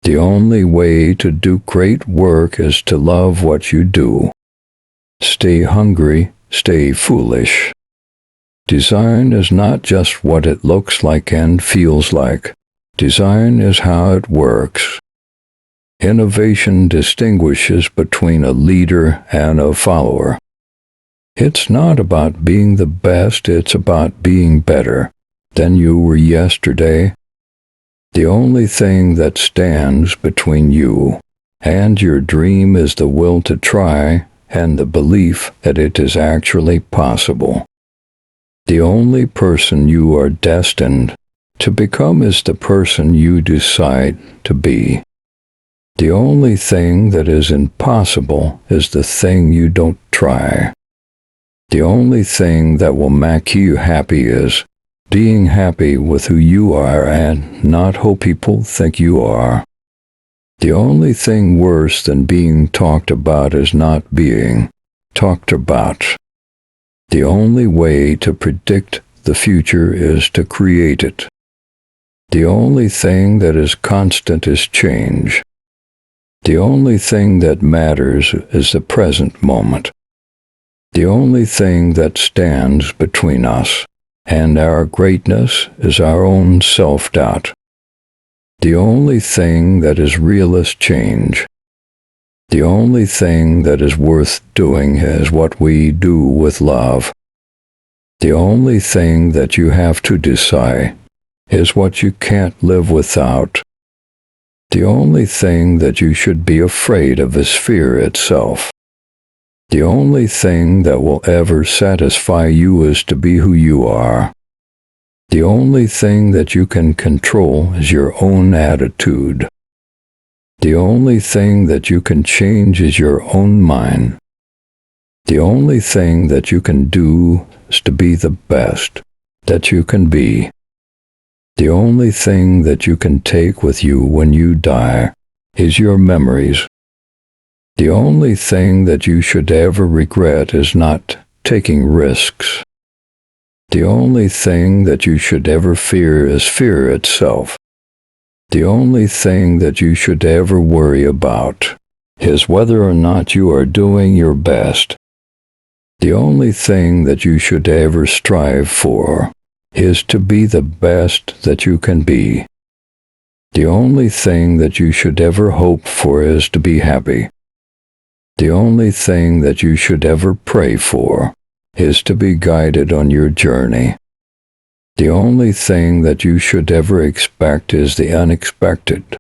The only way to do great work is to love what you do. Stay hungry, stay foolish. Design is not just what it looks like and feels like. Design is how it works. Innovation distinguishes between a leader and a follower. It's not about being the best, it's about being better than you were yesterday. The only thing that stands between you and your dream is the will to try and the belief that it is actually possible. The only person you are destined to become is the person you decide to be. The only thing that is impossible is the thing you don't try. The only thing that will make you happy is being happy with who you are and not who people think you are. The only thing worse than being talked about is not being talked about. The only way to predict the future is to create it. The only thing that is constant is change. The only thing that matters is the present moment. The only thing that stands between us and our greatness is our own self-doubt. The only thing that is real is change. The only thing that is worth doing is what we do with love. The only thing that you have to decide is what you can't live without. The only thing that you should be afraid of is fear itself. The only thing that will ever satisfy you is to be who you are. The only thing that you can control is your own attitude. The only thing that you can change is your own mind. The only thing that you can do is to be the best that you can be. The only thing that you can take with you when you die is your memories. The only thing that you should ever regret is not taking risks. The only thing that you should ever fear is fear itself. The only thing that you should ever worry about is whether or not you are doing your best. The only thing that you should ever strive for is to be the best that you can be. The only thing that you should ever hope for is to be happy. The only thing that you should ever pray for is to be guided on your journey. The only thing that you should ever expect is the unexpected.